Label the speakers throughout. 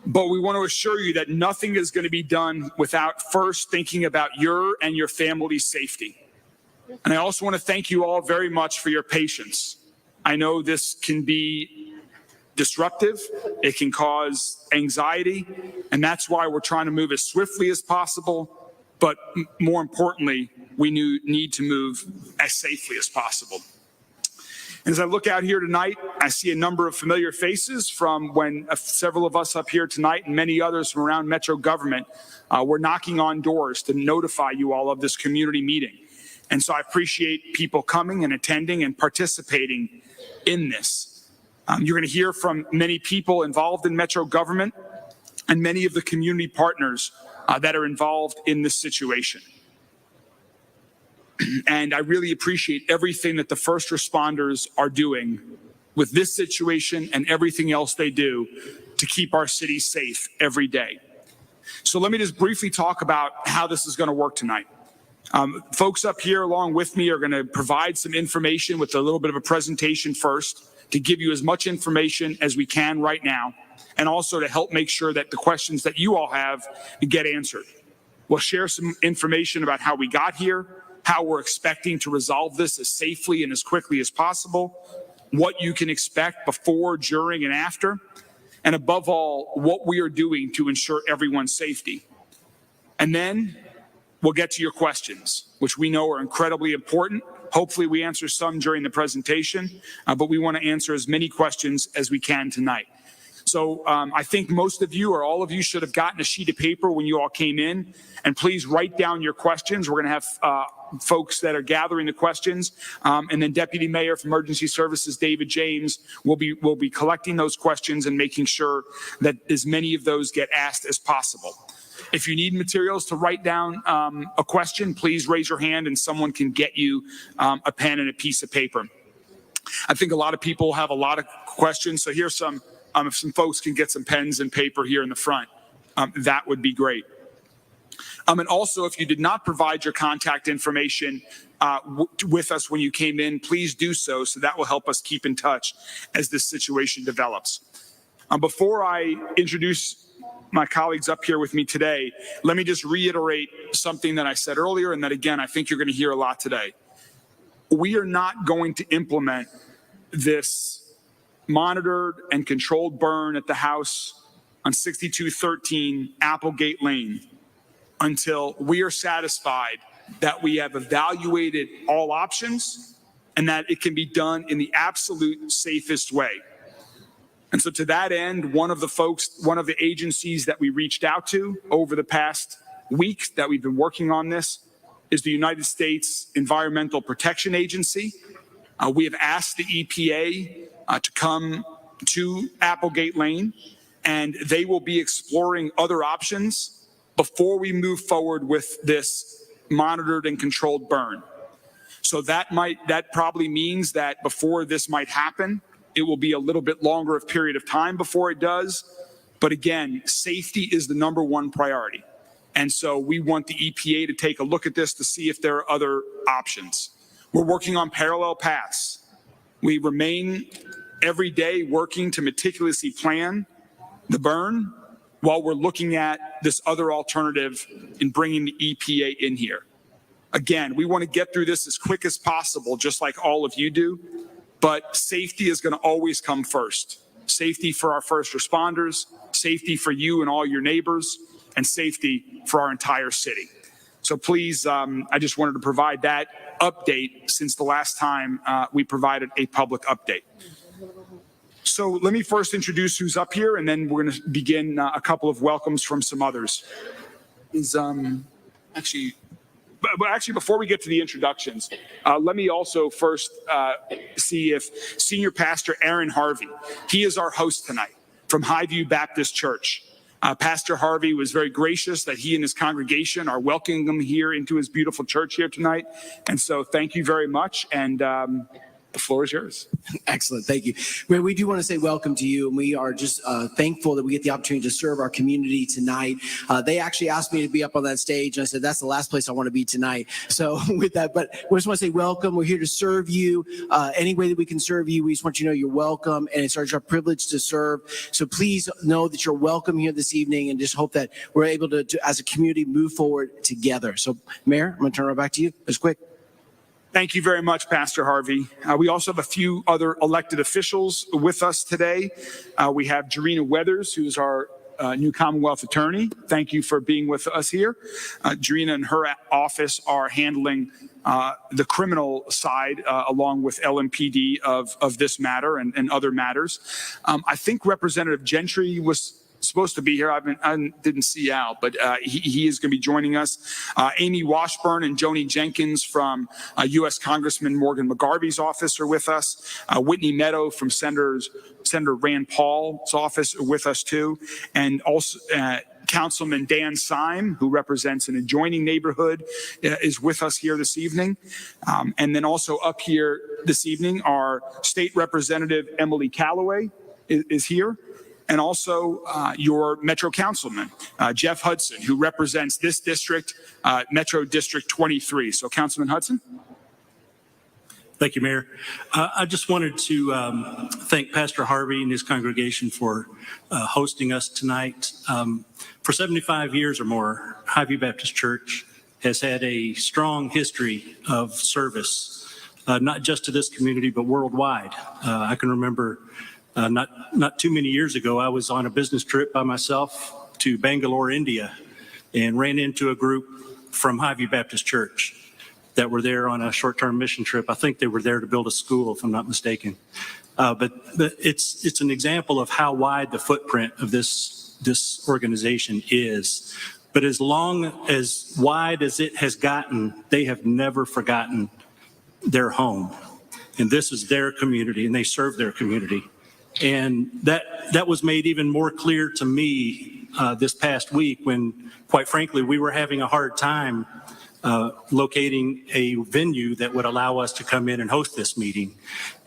Speaker 1: But we want to assure you that nothing is going to be done without first thinking about your and your family's safety. And I also want to thank you all very much for your patience. I know this can be disruptive, it can cause anxiety, and that's why we're trying to move as swiftly as possible, but more importantly, we need to move as safely as possible. And as I look out here tonight, I see a number of familiar faces from when several of us up here tonight and many others from around Metro government were knocking on doors to notify you all of this community meeting. And so I appreciate people coming and attending and participating in this. You're going to hear from many people involved in Metro government and many of the community partners that are involved in this situation. And I really appreciate everything that the first responders are doing with this situation and everything else they do to keep our city safe every day. So let me just briefly talk about how this is going to work tonight. Folks up here along with me are going to provide some information with a little bit of a presentation first to give you as much information as we can right now, and also to help make sure that the questions that you all have get answered. We'll share some information about how we got here, how we're expecting to resolve this as safely and as quickly as possible, what you can expect before, during, and after, and above all, what we are doing to ensure everyone's safety. And then we'll get to your questions, which we know are incredibly important. Hopefully we answer some during the presentation, but we want to answer as many questions as we can tonight. So I think most of you or all of you should have gotten a sheet of paper when you all came in, and please write down your questions. We're going to have folks that are gathering the questions, and then Deputy Mayor for Emergency Services, David James, will be collecting those questions and making sure that as many of those get asked as possible. If you need materials to write down a question, please raise your hand and someone can get you a pen and a piece of paper. I think a lot of people have a lot of questions, so here's some, if some folks can get some pens and paper here in the front, that would be great. And also, if you did not provide your contact information with us when you came in, please do so that will help us keep in touch as this situation develops. Before I introduce my colleagues up here with me today, let me just reiterate something that I said earlier and that, again, I think you're going to hear a lot today. We are not going to implement this monitored and controlled burn at the house on 6213 Applegate Lane until we are satisfied that we have evaluated all options and that it can be done in the absolute safest way. And so to that end, one of the agencies that we reached out to over the past week that we've been working on this is the United States Environmental Protection Agency. We have asked the EPA to come to Applegate Lane, and they will be exploring other options before we move forward with this monitored and controlled burn. So that probably means that before this might happen, it will be a little bit longer of period of time before it does. But again, safety is the #1 priority. And so we want the EPA to take a look at this to see if there are other options. We're working on parallel paths. We remain every day working to meticulously plan the burn while we're looking at this other alternative in bringing the EPA in here. Again, we want to get through this as quick as possible, just like all of you do. But safety is going to always come first. Safety for our first responders, safety for you and all your neighbors, and safety for our entire city. So please, I just wanted to provide that update since the last time we provided a public update. So let me first introduce who's up here, and then we're going to begin a couple of welcomes from some others. Actually, before we get to the introductions, let me also first see if Senior Pastor Aaron Harvey, he is our host tonight from Highview Baptist Church. Pastor Harvey was very gracious that he and his congregation are welcoming him here into his beautiful church here tonight. And so thank you very much. And The floor is yours.
Speaker 2: Excellent. Thank you. Mayor, we do want to say welcome to you, and we are just thankful that we get the opportunity to serve our community tonight. They actually asked me to be up on that stage, and I said, that's the last place I want to be tonight. So with that, but we just want to say welcome. We're here to serve you. Any way that we can serve you, we just want you to know you're welcome, and it's our privilege to serve. So please know that you're welcome here this evening, and just hope that we're able to as a community, move forward together. So, Mayor, I'm going to turn it back to you. Just quick.
Speaker 1: Thank you very much, Pastor Harvey. We also have a few other elected officials with us today. We have Jarena Weathers, who's our new Commonwealth Attorney. Thank you for being with us here. Jarena and her office are handling the criminal side along with LMPD of this matter and other matters. I think Representative Gentry was supposed to be here. I didn't see out, but he is going to be joining us. Amy Washburn and Joni Jenkins from U.S. Congressman Morgan McGarvey's office are with us. Whitney Meadow from Senator Rand Paul's office are with us too. And also Councilman Dan Syme, who represents an adjoining neighborhood, is with us here this evening. And then also up here this evening, our State Representative Emily Callaway is here. And also your Metro Councilman, Jeff Hudson, who represents this district, Metro District 23. So Councilman Hudson.
Speaker 3: Thank you, Mayor. I just wanted to thank Pastor Harvey and his congregation for hosting us tonight. For 75 years or more, Highview Baptist Church has had a strong history of service, not just to this community, but worldwide. I can remember not too many years ago, I was on a business trip by myself to Bangalore, India, and ran into a group from Highview Baptist Church that were there on a short-term mission trip. I think they were there to build a school, if I'm not mistaken. But it's an example of how wide the footprint of this organization is. But as long as wide as it has gotten, they have never forgotten their home. And this is their community, and they serve their community. And that was made even more clear to me this past week when, quite frankly, we were having a hard time locating a venue that would allow us to come in and host this meeting.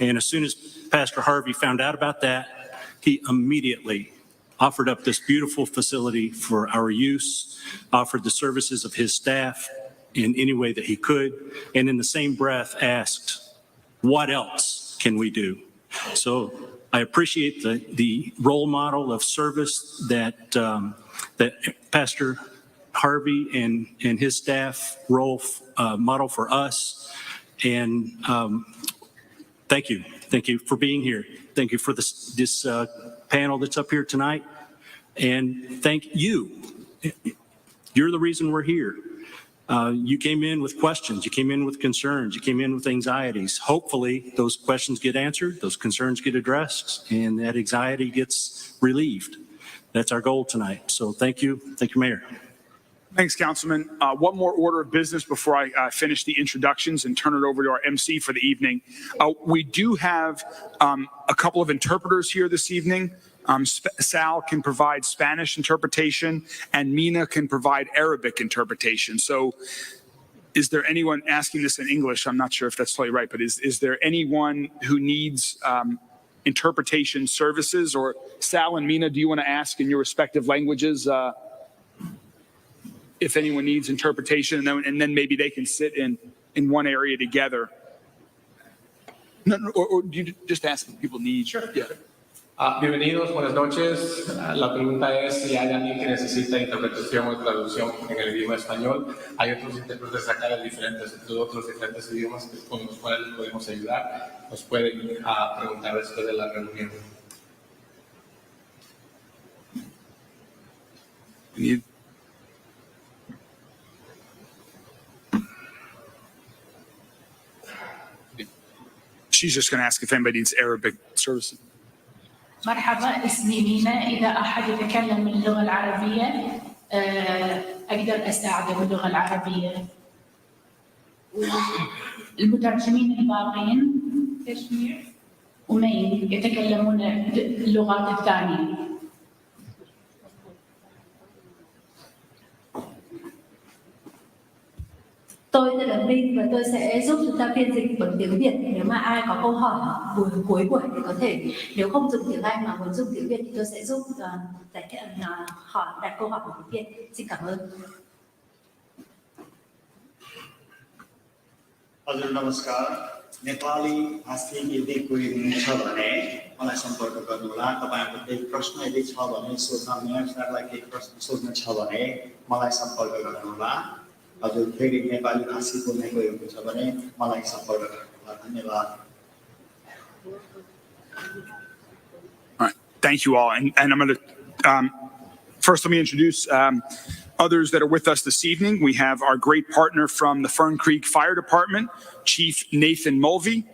Speaker 3: And as soon as Pastor Harvey found out about that, he immediately offered up this beautiful facility for our use, offered the services of his staff in any way that he could, and in the same breath asked, what else can we do? So I appreciate the role model of service that Pastor Harvey and his staff model for us. And thank you. Thank you for being here. Thank you for this panel that's up here tonight. And thank you. You're the reason we're here. You came in with questions, you came in with concerns, you came in with anxieties. Hopefully those questions get answered, those concerns get addressed, and that anxiety gets relieved. That's our goal tonight. So thank you, Mayor.
Speaker 1: Thanks, Councilman. One more order of business before I finish the introductions and turn it over to our MC for the evening. We do have a couple of interpreters here this evening. Sal can provide Spanish interpretation and Mina can provide Arabic interpretation. So is there anyone asking this in English? I'm not sure if that's totally right, but is there anyone who needs interpretation services? Or Sal and Mina, do you want to ask in your respective languages if anyone needs interpretation, and then maybe they can sit in one area together? No, or do you just ask if people need?
Speaker 4: Sure.
Speaker 1: Yeah.
Speaker 4: Bienvenidos, buenas noches. La pregunta es si hay alguien que necesita interpretación o traducción en el idioma español. Hay otros intérpretes acá de otros diferentes idiomas con los cuales les podemos ayudar. Nos pueden preguntar después de la reunión.
Speaker 1: She's just going to ask if anybody needs Arabic services.
Speaker 5: مرحبا، اسمي مينا. إذا أحد يتكلم اللغة العربية أقدر أساعده باللغة العربية. المترجمين الباقين كشمير ومين يتكلمون اللغات الثانية.
Speaker 6: Tôi tên là Minh và tôi sẽ giúp chúng ta phiên dịch bằng tiếng Việt. Nếu mà ai có câu hỏi cuối buổi thì có thể, nếu không dùng tiếng Anh mà muốn dùng tiếng Việt thì tôi sẽ giúp đặt câu hỏi bằng tiếng Việt. Xin cảm ơn.
Speaker 7: हजुर नमस्कार नेपाली भाषी यदि कोही हुनुहुन्छ भने मलाई सम्पर्क गर्नुहोला तपाईहरुको केही प्रश्न यदि छ भने सोध्न मेयर सरलाई केही प्रश्न सोध्न छ भने मलाई सम्पर्क गर्नुहोला हजुर फेरि नेपाली भाषी बोल्ने कोही हुनुहुन्छ भने मलाई सम्पर्क गर्नुहोला धन्यवाद
Speaker 1: All right, thank you all. And I'm going to, first let me introduce others that are with us this evening. We have our great partner from the Fern Creek Fire Department, Chief Nathan Mulvey,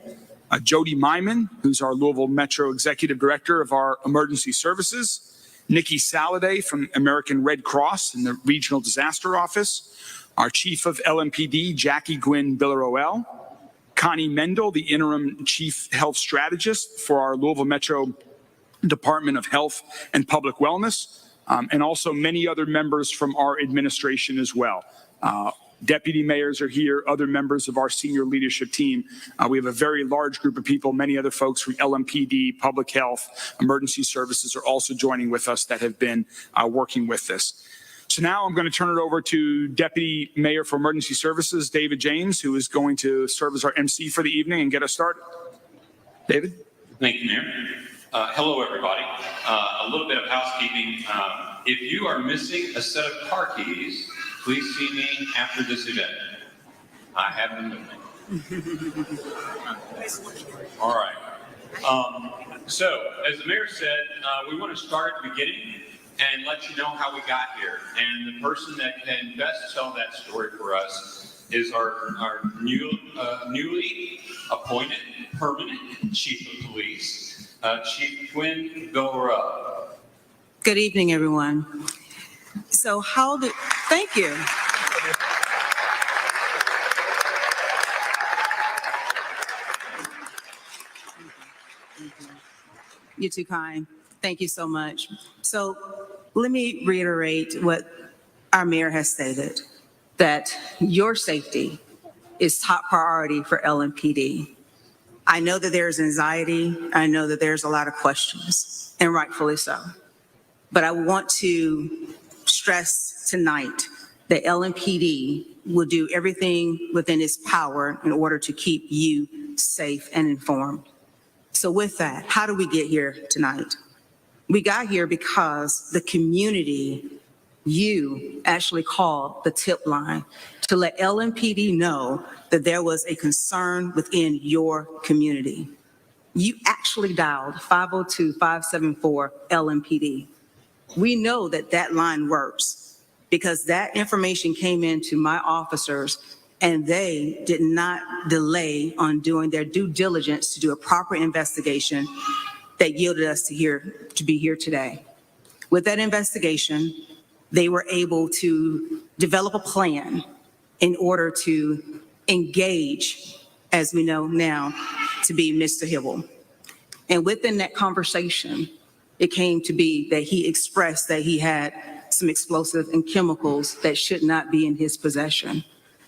Speaker 1: Jody Myman, who's our Louisville Metro Executive Director of our Emergency Services, Nikki Saladay from American Red Cross in the Regional Disaster Office, our Chief of LMPD, Jackie Gwynn Biller-Oel, Connie Mendel, the Interim Chief Health Strategist for our Louisville Metro Department of Health and Public Wellness, and also many other members from our administration as well. Deputy mayors are here, other members of our senior leadership team. We have a very large group of people, many other folks from LMPD, Public Health, Emergency Services are also joining with us that have been working with this. So now I'm going to turn it over to Deputy Mayor for Emergency Services, David James, who is going to serve as our MC for the evening and get us started. David?
Speaker 8: Thank you, Mayor. Hello, everybody. A little bit of housekeeping. If you are missing a set of car keys, please see me after this event. I have them with me. All right. So, as the mayor said, we want to start at the beginning and let you know how we got here. And the person that can best tell that story for us is our newly appointed permanent Chief of Police, Chief Gwynn Biller-Oel.
Speaker 9: Good evening, everyone. So thank you. You're too kind. Thank you so much. So let me reiterate what our mayor has stated, that your safety is top priority for LMPD. I know that there's anxiety. I know that there's a lot of questions, and rightfully so. But I want to stress tonight that LMPD will do everything within its power in order to keep you safe and informed. So with that, how do we get here tonight? We got here because the community, you actually called the tip line to let LMPD know that there was a concern within your community. You actually dialed 502-574-LMPD. We know that that line works because that information came into my officers and they did not delay on doing their due diligence to do a proper investigation that yielded us to be here today. With that investigation, they were able to develop a plan in order to engage, as we know now, to be Mr. Hibble. And within that conversation, it came to be that he expressed that he had some explosive and chemicals that should not be in his possession.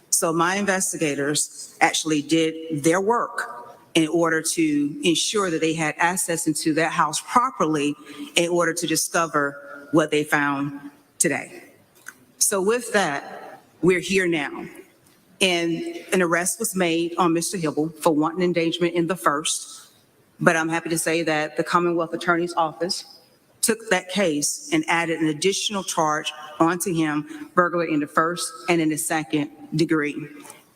Speaker 9: So my investigators actually did their work in order to ensure that they had access into that house properly in order to discover what they found today. So with that, we're here now. And an arrest was made on Mr. Hibble for wanton endangerment in the first. But I'm happy to say that the Commonwealth Attorney's Office took that case and added an additional charge onto him, burglary in the first and in the second degree,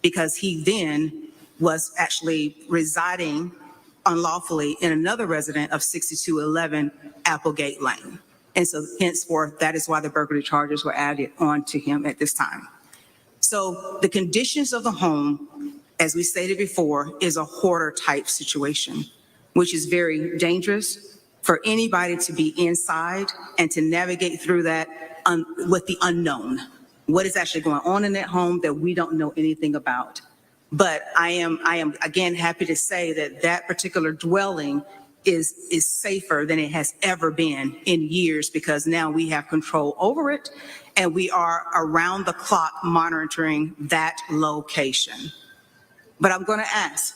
Speaker 9: because he then was actually residing unlawfully in another resident of 6211 Applegate Lane. And so henceforth, that is why the burglary charges were added onto him at this time. So the conditions of the home, as we stated before, is a hoarder type situation, which is very dangerous for anybody to be inside and to navigate through that with the unknown. What is actually going on in that home that we don't know anything about. But I am again happy to say that that particular dwelling is safer than it has ever been in years, because now we have control over it and we are around the clock monitoring that location. But I'm going to ask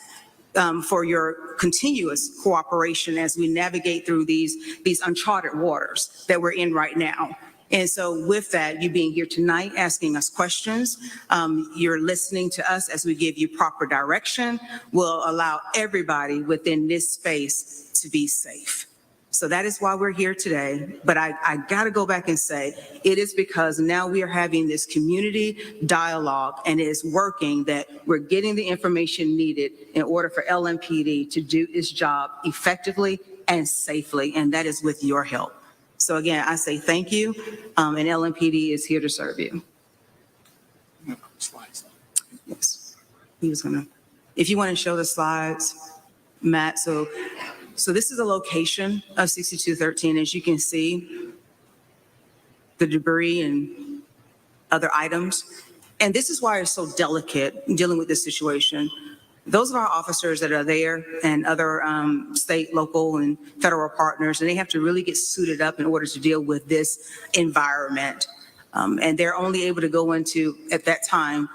Speaker 9: for your continuous cooperation as we navigate through these uncharted waters that we're in right now. And so with that, you being here tonight, asking us questions, you're listening to us as we give you proper direction, will allow everybody within this space to be safe. So that is why we're here today. But I got to go back and say, it is because now we are having this community dialogue, and it is working, that we're getting the information needed in order for LMPD to do its job effectively and safely. And that is with your help. So again, I say thank you, and LMPD is here to serve you.
Speaker 1: Slides.
Speaker 9: Yes, he was gonna, if you want to show the slides, Matt. So this is a location of 6213. As you can see, the debris and other items. And this is why it's so delicate dealing with this situation. Those of our officers that are there and other state, local, and federal partners, and they have to really get suited up in order to deal with this environment. And they're only able to go into, at that time,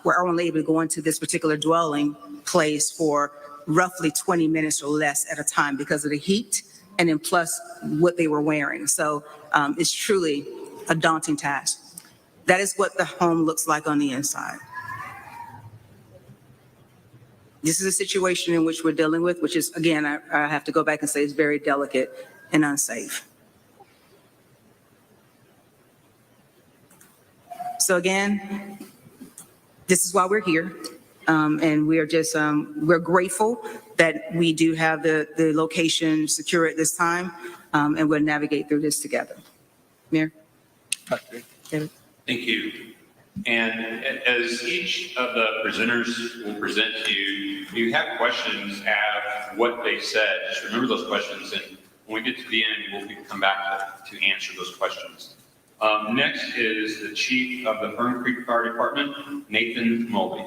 Speaker 9: we're only able to go into this particular dwelling place for roughly 20 minutes or less at a time because of the heat, and then plus what they were wearing. So it's truly a daunting task. That is what the home looks like on the inside. This is a situation in which we're dealing with, which is, again, I have to go back and say, is very delicate and unsafe. So again, this is why we're here. And we are just, we're grateful that we do have the location secure at this time, and we'll navigate through this together. Mayor? David?
Speaker 8: Thank you. And as each of the presenters will present to you, if you have questions at what they said, just remember those questions, and when we get to the end, we'll come back to answer those questions. Next is the Chief of the Fern Creek Fire Department, Nathan Mulvey.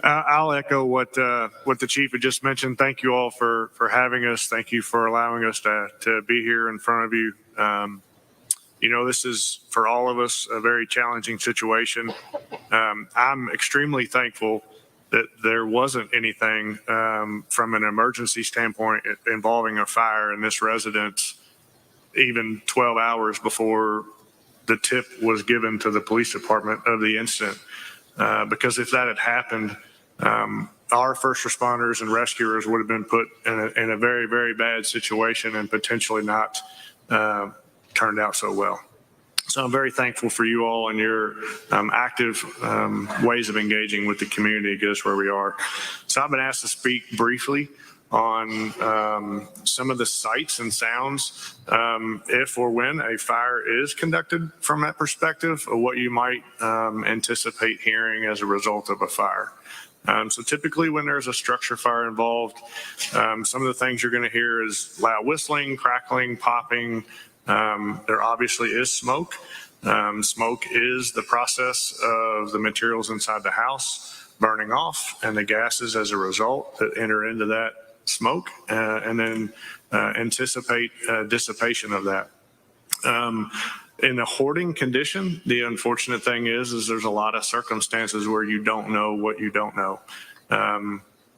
Speaker 10: I'll echo what the chief had just mentioned. Thank you all for having us. Thank you for allowing us to be here in front of you. You know, this is for all of us a very challenging situation. I'm extremely thankful that there wasn't anything from an emergency standpoint involving a fire in this residence even 12 hours before the tip was given to the police department of the incident. Because if that had happened, our first responders and rescuers would have been put in a very, very bad situation and potentially not turned out so well. So I'm very thankful for you all and your active ways of engaging with the community to get us where we are. So I've been asked to speak briefly on some of the sights and sounds if or when a fire is conducted from that perspective, or what you might anticipate hearing as a result of a fire. So typically when there's a structure fire involved, some of the things you're going to hear is loud whistling, crackling, popping. There obviously is smoke. Smoke is the process of the materials inside the house burning off, and the gases as a result that enter into that smoke, and then anticipate dissipation of that. In a hoarding condition, the unfortunate thing is there's a lot of circumstances where you don't know what you don't know.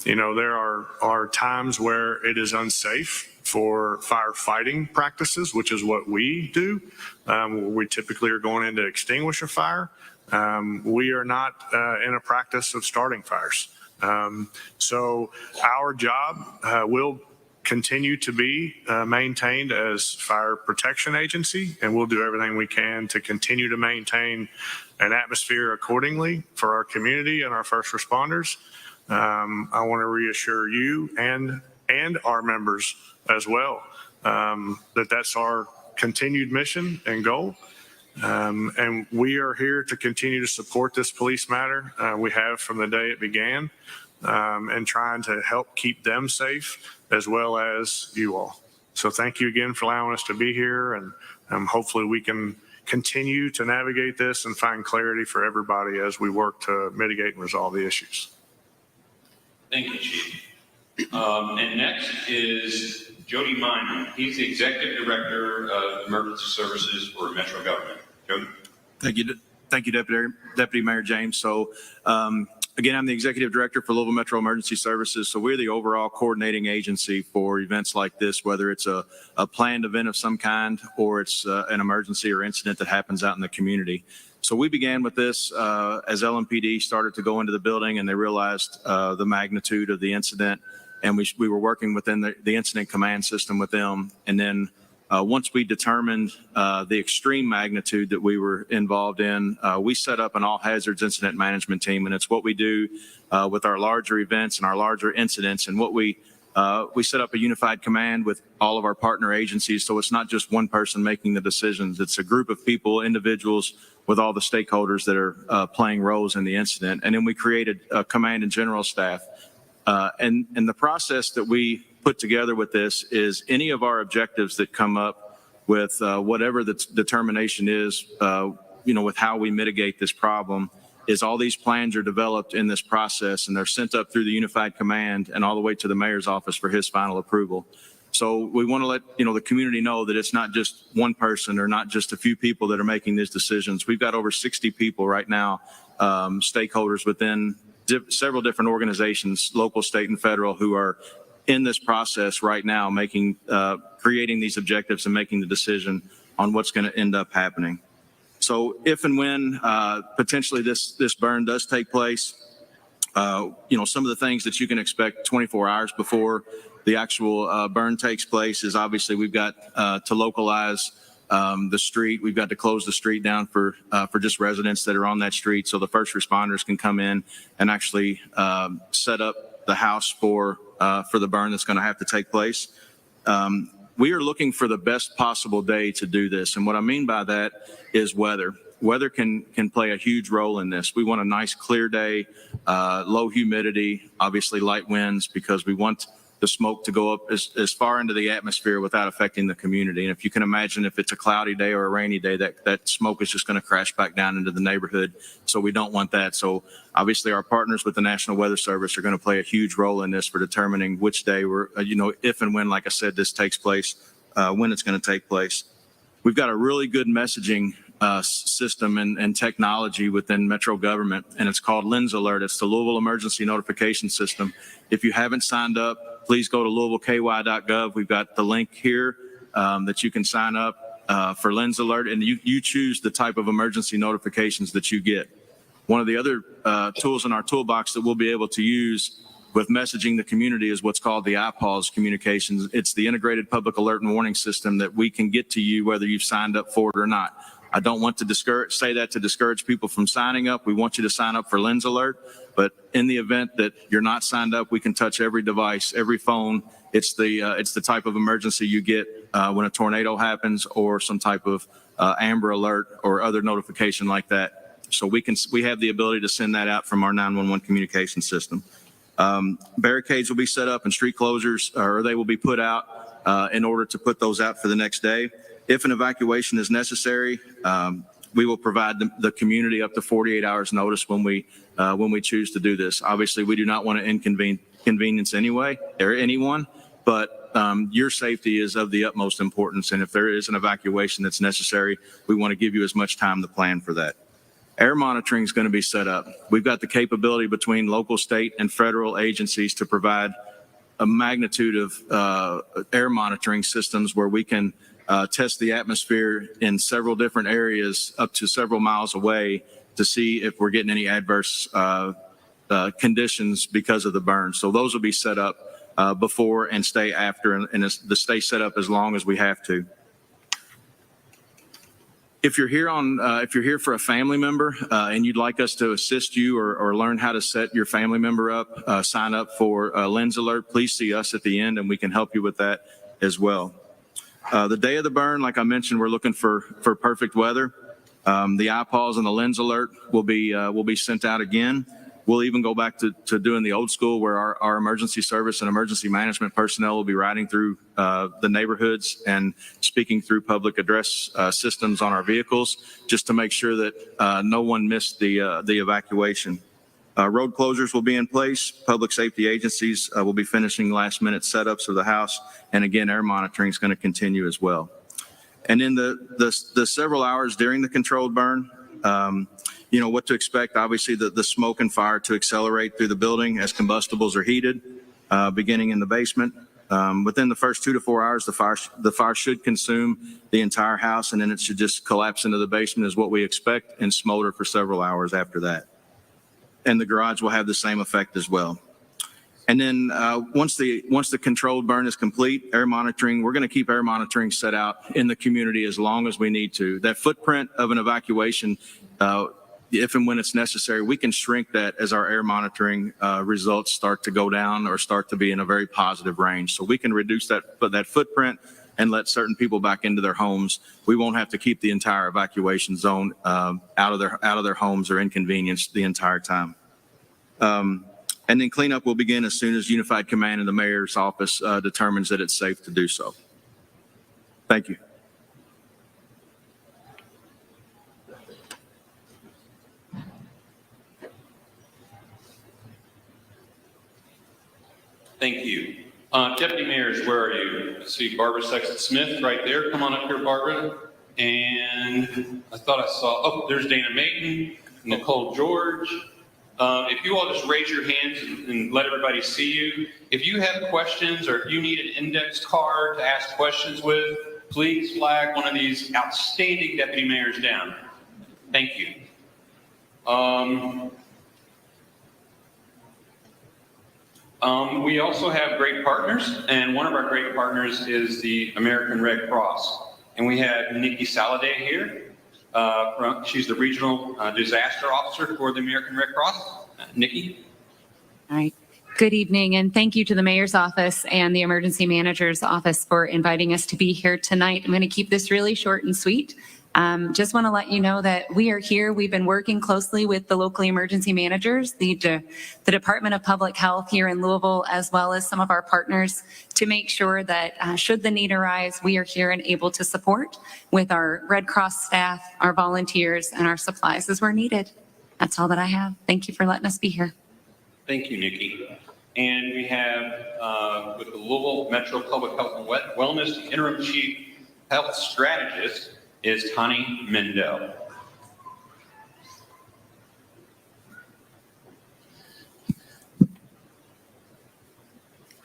Speaker 10: You know, there are times where it is unsafe for firefighting practices, which is what we do. We typically are going in to extinguish a fire. We are not in a practice of starting fires. So our job will continue to be maintained as fire protection agency, and we'll do everything we can to continue to maintain an atmosphere accordingly for our community and our first responders. I want to reassure you and our members as well that that's our continued mission and goal. And we are here to continue to support this police matter. We have from the day it began, and trying to help keep them safe as well as you all. So thank you again for allowing us to be here, and hopefully we can continue to navigate this and find clarity for everybody as we work to mitigate and resolve the issues.
Speaker 8: Thank you, Chief. And next is Jody Miner. He's the Executive Director of Emergency Services for Metro Government. Jody?
Speaker 11: Thank you, Deputy Mayor James. So, again, I'm the Executive Director for Louisville Metro Emergency Services. So we're the overall coordinating agency for events like this, whether it's a planned event of some kind or it's an emergency or incident that happens out in the community. So we began with this as LMPD started to go into the building and they realized the magnitude of the incident. And we were working within the incident command system with them. And then once we determined the extreme magnitude that we were involved in, we set up an all hazards incident management team. And it's what we do with our larger events and our larger incidents. And what we set up a unified command with all of our partner agencies. So it's not just one person making the decisions. It's a group of people, individuals with all the stakeholders that are playing roles in the incident. And then we created a command and general staff. And the process that we put together with this is any of our objectives that come up with whatever the determination is, with how we mitigate this problem, is all these plans are developed in this process and they're sent up through the unified command and all the way to the mayor's office for his final approval. So we want to let the community know that it's not just one person or not just a few people that are making these decisions. We've got over 60 people right now, stakeholders within several different organizations, local, state, and federal, who are in this process right now, creating these objectives and making the decision on what's going to end up happening. So if and when potentially this burn does take place, some of the things that you can expect 24 hours before the actual burn takes place is obviously we've got to localize the street. We've got to close the street down for just residents that are on that street, so the first responders can come in and actually set up the house for the burn that's going to have to take place. We are looking for the best possible day to do this, and what I mean by that is weather. Weather can play a huge role in this. We want a nice clear day, low humidity, obviously light winds, because we want the smoke to go up as far into the atmosphere without affecting the community. And if you can imagine, if it's a cloudy day or a rainy day, that smoke is just going to crash back down into the neighborhood. So we don't want that. So obviously our partners with the National Weather Service are going to play a huge role in this for determining which day if and when, like I said, this takes place, when it's going to take place. We've got a really good messaging system and technology within Metro government, and it's called Lens Alert. It's the Louisville Emergency Notification System. If you haven't signed up, please go to louisvilleky.gov. We've got the link here that you can sign up for Lens Alert, and you choose the type of emergency notifications that you get. One of the other tools in our toolbox that we'll be able to use with messaging the community is what's called the iPause communications. It's the integrated public alert and warning system that we can get to you whether you've signed up for it or not. I don't want to discourage people from signing up. We want you to sign up for Lens Alert, but in the event that you're not signed up, we can touch every device, every phone. It's the type of emergency you get when a tornado happens or some type of Amber Alert or other notification like that. So we have the ability to send that out from our 911 communication system. Barricades will be set up and street closures, or they will be put out in order to put those out for the next day. If an evacuation is necessary, we will provide the community up to 48 hours notice when we choose to do this. Obviously, we do not want to inconvenience anyone, but your safety is of the utmost importance. And if there is an evacuation that's necessary, we want to give you as much time to plan for that. Air monitoring is going to be set up. We've got the capability between local, state, and federal agencies to provide a magnitude of air monitoring systems where we can test the atmosphere in several different areas up to several miles away to see if we're getting any adverse conditions because of the burn. So those will be set up before and stay after, and stay set up as long as we have to. If you're here for a family member and you'd like us to assist you or learn how to set your family member up, sign up for Lens Alert, please see us at the end and we can help you with that as well. The day of the burn, like I mentioned, we're looking for perfect weather. The iPause and the Lens Alert will be sent out again. We'll even go back to doing the old school where our emergency service and emergency management personnel will be riding through the neighborhoods and speaking through public address systems on our vehicles, just to make sure that no one missed the evacuation. Road closures will be in place. Public safety agencies will be finishing last-minute setups of the house. And again, air monitoring is going to continue as well. And in the several hours during the controlled burn, what to expect. Obviously, the smoke and fire to accelerate through the building as combustibles are heated, beginning in the basement. Within the first 2 to 4 hours, the fire should consume the entire house, and then it should just collapse into the basement is what we expect, and smolder for several hours after that. And the garage will have the same effect as well. And then once the controlled burn is complete, air monitoring, we're going to keep air monitoring set out in the community as long as we need to. That footprint of an evacuation, if and when it's necessary, we can shrink that as our air monitoring results start to go down or start to be in a very positive range. So we can reduce that footprint and let certain people back into their homes. We won't have to keep the entire evacuation zone out of their homes or inconvenienced the entire time. And then cleanup will begin as soon as Unified Command and the mayor's office determines that it's safe to do so. Thank you.
Speaker 8: Thank you. Deputy Mayors, where are you? I see Barbara Sexton-Smith right there. Come on up here, Barbara. And I thought I saw, there's Dana Mayton, Nicole George. If you all just raise your hands and let everybody see you. If you have questions or if you need an index card to ask questions with, please flag one of these outstanding deputy mayors down. Thank you. We also have great partners, and one of our great partners is the American Red Cross. And we have Nikki Saladay here. She's the Regional Disaster Officer for the American Red Cross. Nikki?
Speaker 12: All right. Good evening, and thank you to the Mayor's Office and the Emergency Manager's Office for inviting us to be here tonight. I'm going to keep this really short and sweet. Just want to let you know that we are here. We've been working closely with the local emergency managers, the Department of Public Health here in Louisville, as well as some of our partners, to make sure that should the need arise, we are here and able to support with our Red Cross staff, our volunteers, and our supplies as we're needed. That's all that I have. Thank you for letting us be here.
Speaker 8: Thank you, Nikki. And we have with the Louisville Metro Public Health and Wellness, the Interim Chief Health Strategist is Connie Mendel.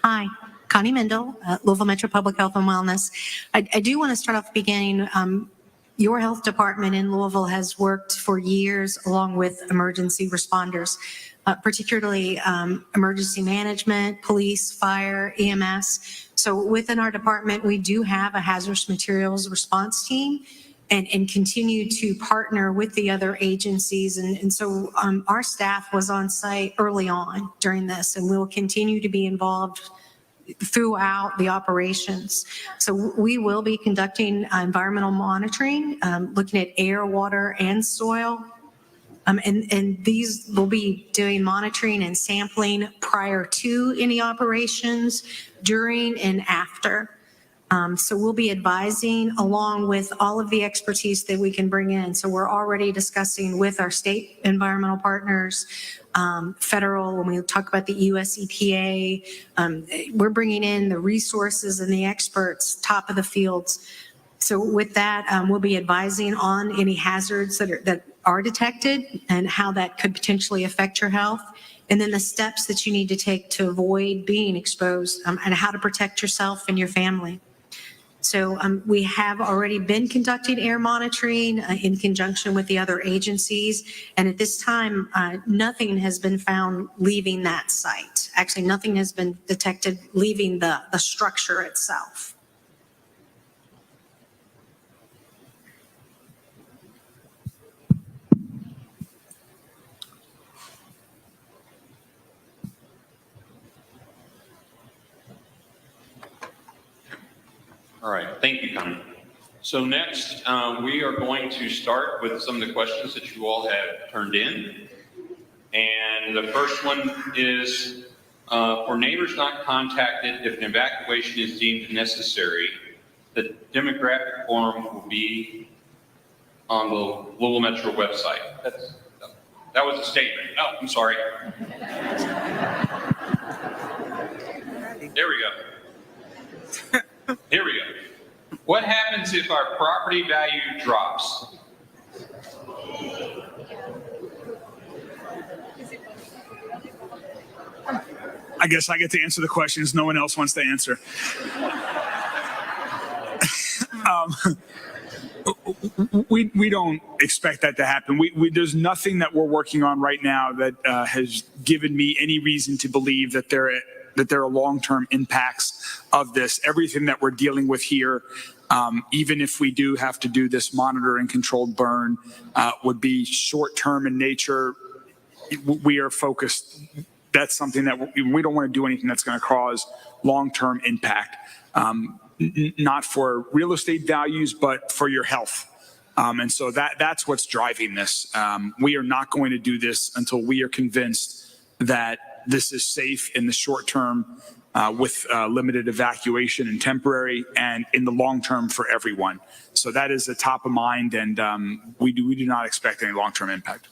Speaker 13: Hi, Connie Mendel, Louisville Metro Public Health and Wellness. I do want to start off beginning. Your health department in Louisville has worked for years along with emergency responders, particularly emergency management, police, fire, EMS. So within our department, we do have a hazardous materials response team and continue to partner with the other agencies. And so our staff was on site early on during this, and we'll continue to be involved throughout the operations. So we will be conducting environmental monitoring, looking at air, water, and soil. And these will be doing monitoring and sampling prior to any operations, during and after. So we'll be advising along with all of the expertise that we can bring in. So we're already discussing with our state environmental partners, federal, when we talk about the US EPA, we're bringing in the resources and the experts, top of the fields. So with that, we'll be advising on any hazards that are detected and how that could potentially affect your health. And then the steps that you need to take to avoid being exposed and how to protect yourself and your family. So we have already been conducting air monitoring in conjunction with the other agencies. And at this time, nothing has been found leaving that site. Actually, nothing has been detected leaving the structure itself.
Speaker 8: All right, thank you, Connie. So next, we are going to start with some of the questions that you all have turned in. And the first one is for neighbors not contacted if an evacuation is deemed necessary, the demographic form will be on the Louisville Metro website. That was a statement. Oh, I'm sorry. There we go. Here we go. What happens if our property value drops?
Speaker 1: I guess I get to answer the questions no one else wants to answer. We don't expect that to happen. There's nothing that we're working on right now that has given me any reason to believe that there are long-term impacts of this. Everything that we're dealing with here, even if we do have to do this monitor and controlled burn, would be short-term in nature. We are focused. That's something that we don't want to do anything that's going to cause long-term impact. Not for real estate values, but for your health. And so that's what's driving this. We are not going to do this until we are convinced that this is safe in the short term with limited evacuation and temporary, and in the long term for everyone. So that is the top of mind, and we do not expect any long-term impact.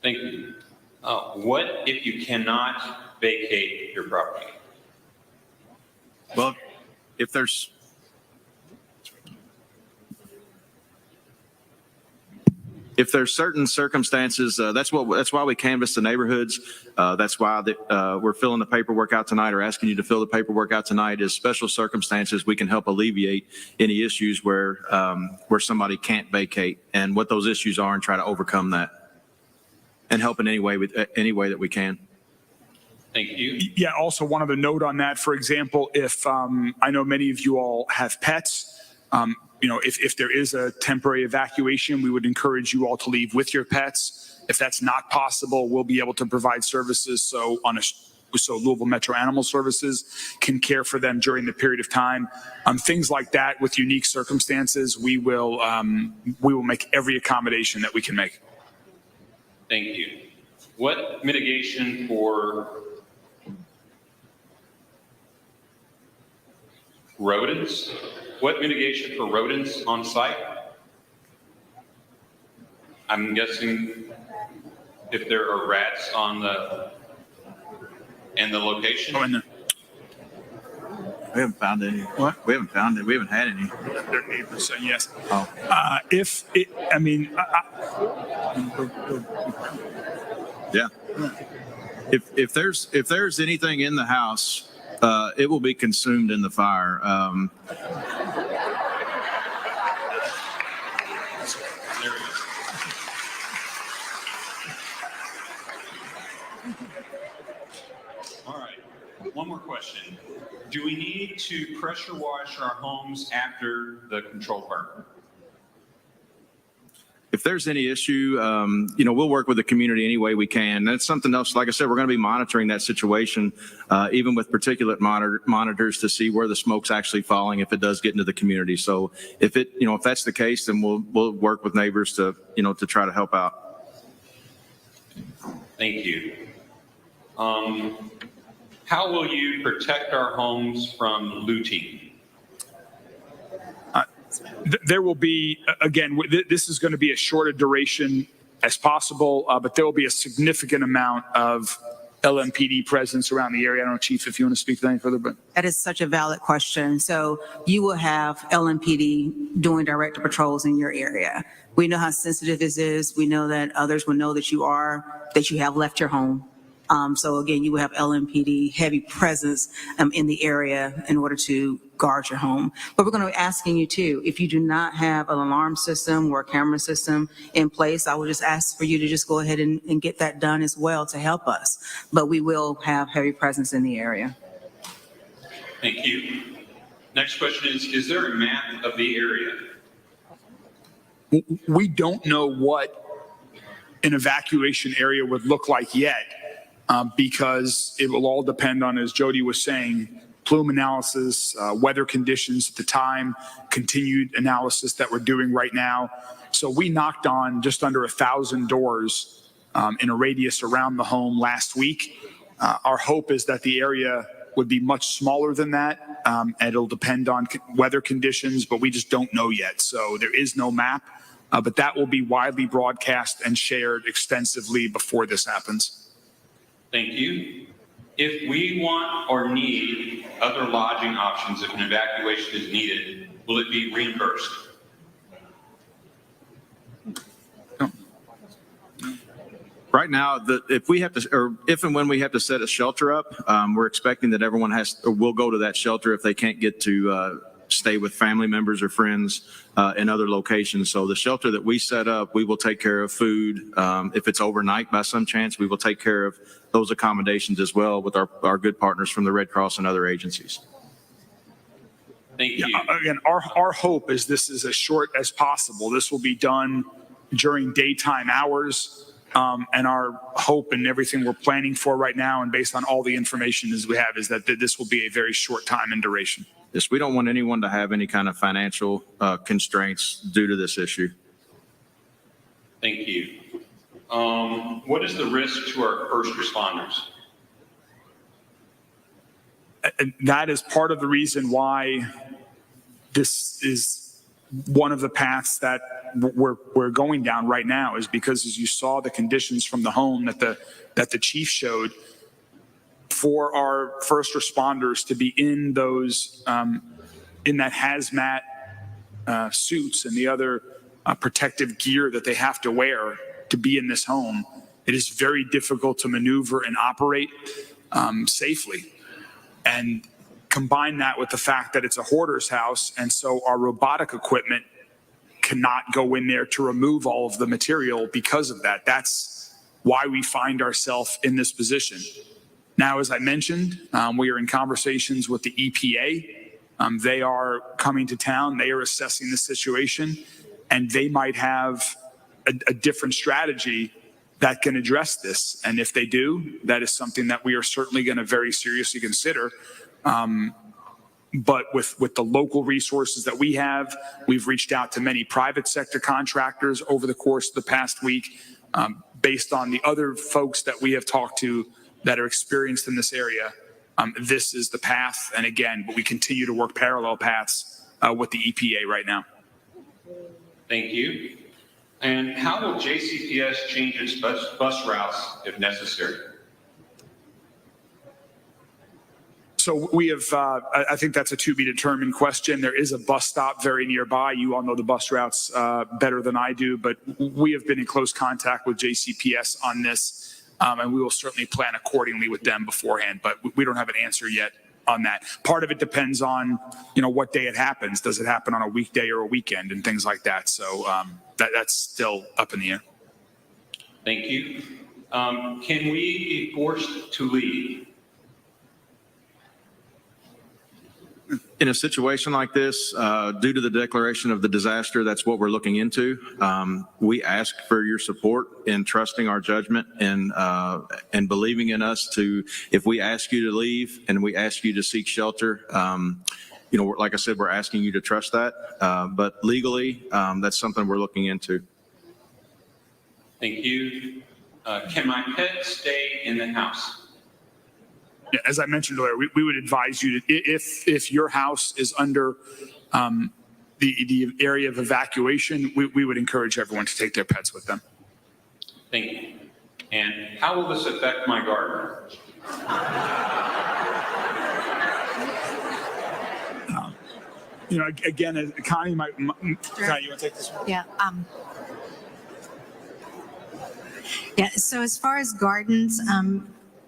Speaker 8: Thank you. What if you cannot vacate your property?
Speaker 11: Well, if there's certain circumstances, that's why we canvass the neighborhoods. That's why we're filling the paperwork out tonight, or asking you to fill the paperwork out tonight. Is special circumstances we can help alleviate any issues where somebody can't vacate, and what those issues are, and try to overcome that, and help in any way that we can.
Speaker 8: Thank you.
Speaker 1: Yeah, also one other note on that, for example, if I know many of you all have pets, if there is a temporary evacuation, we would encourage you all to leave with your pets. If that's not possible, we'll be able to provide services. So Louisville Metro Animal Services can care for them during the period of time. Things like that with unique circumstances, we will make every accommodation that we can make.
Speaker 8: Thank you. What mitigation for rodents? What mitigation for rodents on site? I'm guessing if there are rats on the location.
Speaker 1: Oh, and
Speaker 11: We haven't found any. What? We haven't found it. We haven't had any.
Speaker 1: their neighbors say yes.
Speaker 11: Oh. Yeah. If there's anything in the house, it will be consumed in the fire.
Speaker 8: There we go. All right. One more question. Do we need to pressure wash our homes after the controlled burn?
Speaker 11: If there's any issue, we'll work with the community any way we can. That's something else. Like I said, we're going to be monitoring that situation, even with particulate monitors, to see where the smoke's actually falling if it does get into the community. So if that's the case, then we'll work with neighbors to try to help out.
Speaker 8: Thank you. How will you protect our homes from looting?
Speaker 1: There will be, again, this is going to be as short a duration as possible, but there will be a significant amount of LMPD presence around the area. I don't know, Chief, if you want to speak to that any further, but.
Speaker 9: That is such a valid question. So you will have LMPD doing direct patrols in your area. We know how sensitive this is. We know that others will know that you have left your home. So again, you will have LMPD heavy presence in the area in order to guard your home. But we're going to be asking you too, if you do not have an alarm system or a camera system in place, I will just ask for you to just go ahead and get that done as well to help us. But we will have heavy presence in the area.
Speaker 8: Thank you. Next question is there a map of the area?
Speaker 1: We don't know what an evacuation area would look like yet. Because it will all depend on, as Jody was saying, plume analysis, weather conditions at the time, continued analysis that we're doing right now. So we knocked on just under 1,000 doors in a radius around the home last week. Our hope is that the area would be much smaller than that, and it'll depend on weather conditions, but we just don't know yet. So there is no map, but that will be widely broadcast and shared extensively before this happens.
Speaker 8: Thank you. If we want or need other lodging options, if an evacuation is needed, will it be reimbursed?
Speaker 11: Right now, if we have to, or if and when we have to set a shelter up, we're expecting that everyone will go to that shelter if they can't get to stay with family members or friends in other locations. So the shelter that we set up, we will take care of food. If it's overnight by some chance, we will take care of those accommodations as well with our good partners from the Red Cross and other agencies.
Speaker 8: Thank you.
Speaker 1: Again, our hope is this is as short as possible. This will be done during daytime hours. And our hope and everything we're planning for right now, and based on all the information as we have, is that this will be a very short time in duration.
Speaker 11: Yes, we don't want anyone to have any kind of financial constraints due to this issue.
Speaker 8: Thank you. What is the risk to our first responders?
Speaker 1: And that is part of the reason why this is one of the paths that we're going down right now, is because, as you saw the conditions from the home that the chief showed, for our first responders to be in those in that hazmat suits and the other protective gear that they have to wear to be in this home, it is very difficult to maneuver and operate safely. And combine that with the fact that it's a hoarder's house, and so our robotic equipment cannot go in there to remove all of the material because of that. That's why we find ourselves in this position. Now, as I mentioned, we are in conversations with the EPA. They are coming to town. They are assessing the situation, and they might have a different strategy that can address this. And if they do, that is something that we are certainly going to very seriously consider. But with the local resources that we have, we've reached out to many private sector contractors over the course of the past week, based on the other folks that we have talked to that are experienced in this area. This is the path. And again, but we continue to work parallel paths with the EPA right now.
Speaker 8: Thank you. And how will JCPS change its bus routes if necessary?
Speaker 1: So we have, I think that's a to be determined question. There is a bus stop very nearby. You all know the bus routes better than I do, but we have been in close contact with JCPS on this, and we will certainly plan accordingly with them beforehand, but we don't have an answer yet on that. Part of it depends on, what day it happens. Does it happen on a weekday or a weekend and things like that? So that's still up in the air.
Speaker 8: Thank you. Can we be forced to leave?
Speaker 11: In a situation like this, due to the declaration of the disaster, that's what we're looking into. We ask for your support in trusting our judgment and believing in us to, if we ask you to leave and we ask you to seek shelter, like I said, we're asking you to trust that. But legally, that's something we're looking into.
Speaker 8: Thank you. Can my pet stay in the house?
Speaker 1: As I mentioned earlier, we would advise you to, if your house is under the area of evacuation, we would encourage everyone to take their pets with them.
Speaker 8: Thank you. And how will this affect my garden?
Speaker 1: Again, Connie, Connie, you want to take this one?
Speaker 13: Yeah. So as far as gardens,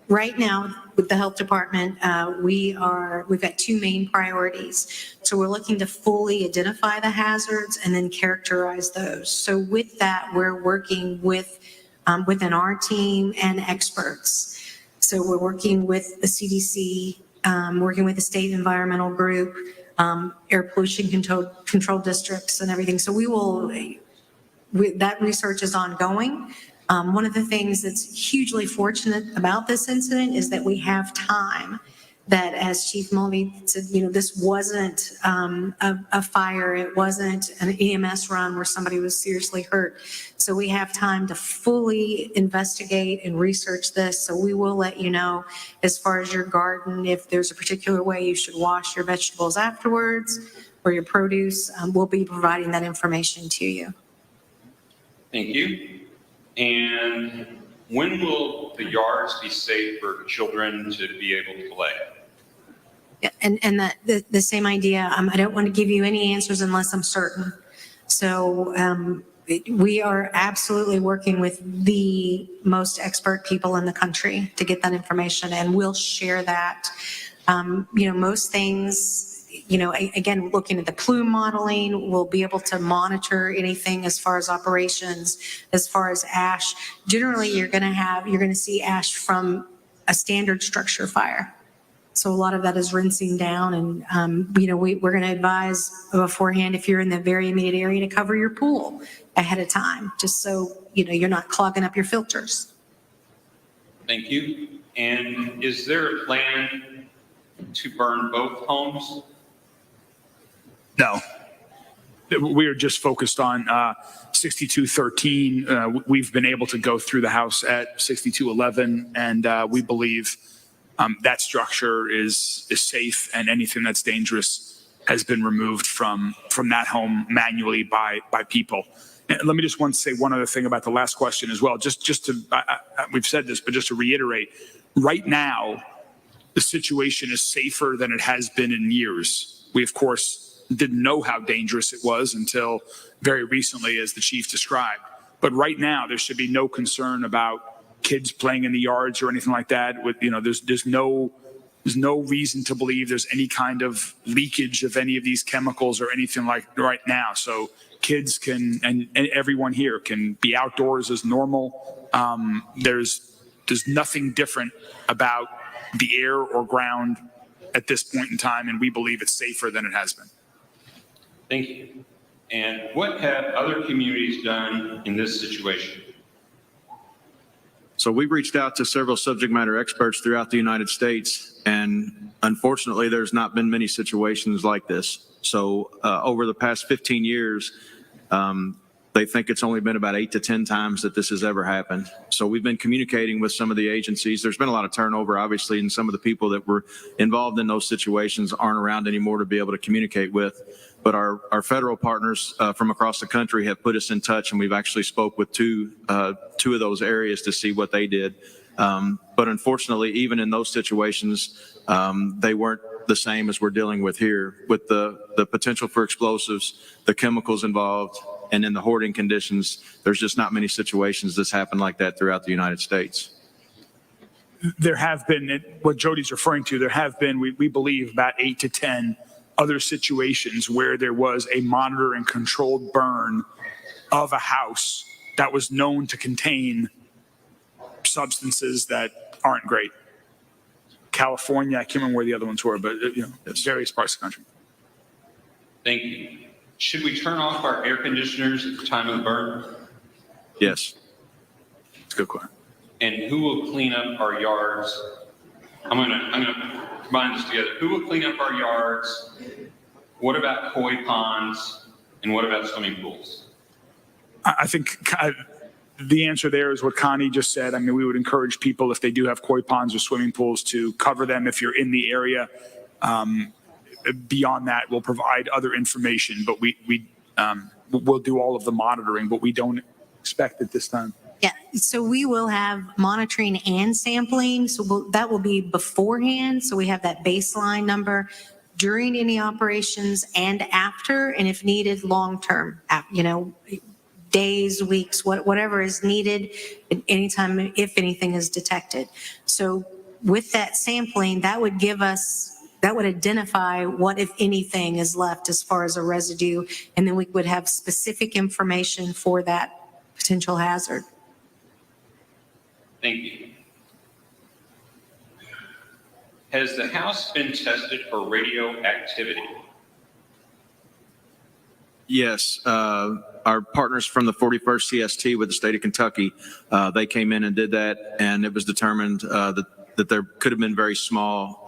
Speaker 13: right now with the health department, we've got two main priorities. So we're looking to fully identify the hazards and then characterize those. So with that, we're working within our team and experts. So we're working with the CDC, working with the state environmental group, air pollution control districts and everything. So that research is ongoing. One of the things that's hugely fortunate about this incident is that we have time that, as Chief Mulvey said, this wasn't a fire. It wasn't an EMS run where somebody was seriously hurt. So we have time to fully investigate and research this. So we will let you know, as far as your garden, if there's a particular way you should wash your vegetables afterwards or your produce. We'll be providing that information to you.
Speaker 8: Thank you. And when will the yards be safe for children to be able to play?
Speaker 13: Yeah, and that the same idea. I don't want to give you any answers unless I'm certain. So we are absolutely working with the most expert people in the country to get that information, and we'll share that. Most things. Again, looking at the plume modeling, we'll be able to monitor anything as far as operations, as far as ash. Generally, you're going to see ash from a standard structure fire. So a lot of that is rinsing down, and we're going to advise beforehand, if you're in the very immediate area, to cover your pool ahead of time, just so you're not clogging up your filters.
Speaker 8: Thank you. And is there a plan to burn both homes?
Speaker 1: No. We are just focused on 6213. We've been able to go through the house at 6211, and we believe that structure is safe, and anything that's dangerous has been removed from that home manually by people. And let me just say one other thing about the last question as well. We've said this, but just to reiterate, right now, the situation is safer than it has been in years. We, of course, didn't know how dangerous it was until very recently, as the chief described. But right now, there should be no concern about kids playing in the yards or anything like that. There's no reason to believe there's any kind of leakage of any of these chemicals or anything like right now. So kids can, and everyone here can be outdoors as normal. There's nothing different about the air or ground at this point in time, and we believe it's safer than it has been.
Speaker 8: Thank you. And what have other communities done in this situation?
Speaker 11: So we've reached out to several subject matter experts throughout the United States, and unfortunately, there's not been many situations like this. So over the past 15 years, they think it's only been about 8 to 10 times that this has ever happened. So we've been communicating with some of the agencies. There's been a lot of turnover, obviously, and some of the people that were involved in those situations aren't around anymore to be able to communicate with. But our federal partners from across the country have put us in touch, and we've actually spoke with two of those areas to see what they did. But unfortunately, even in those situations, they weren't the same as we're dealing with here, with the potential for explosives, the chemicals involved, and in the hoarding conditions. There's just not many situations that's happened like that throughout the United States.
Speaker 1: There have been, what Jody's referring to, there have been, we believe, about 8 to 10 other situations where there was a monitored and controlled burn of a house that was known to contain substances that aren't great. California, I can't remember where the other ones were, but various parts of the country.
Speaker 8: Thank you. Should we turn off our air conditioners at the time of the burn?
Speaker 11: Yes.
Speaker 1: It's a good question.
Speaker 8: And who will clean up our yards? I'm gonna combine this together. Who will clean up our yards? What about koi ponds? And what about swimming pools?
Speaker 1: I think the answer there is what Connie just said. I mean, we would encourage people, if they do have koi ponds or swimming pools, to cover them if you're in the area. Beyond that, we'll provide other information, but we'll do all of the monitoring, but we don't expect it this time.
Speaker 13: Yeah, so we will have monitoring and sampling. So that will be beforehand. So we have that baseline number during any operations and after, and if needed, long-term, days, weeks, whatever is needed, anytime, if anything is detected. So with that sampling, that would identify what, if anything, is left as far as a residue, and then we would have specific information for that potential hazard.
Speaker 8: Thank you. Has the house been tested for radioactivity?
Speaker 11: Yes. Our partners from the 41st CST with the state of Kentucky, they came in and did that, and it was determined that there could have been very small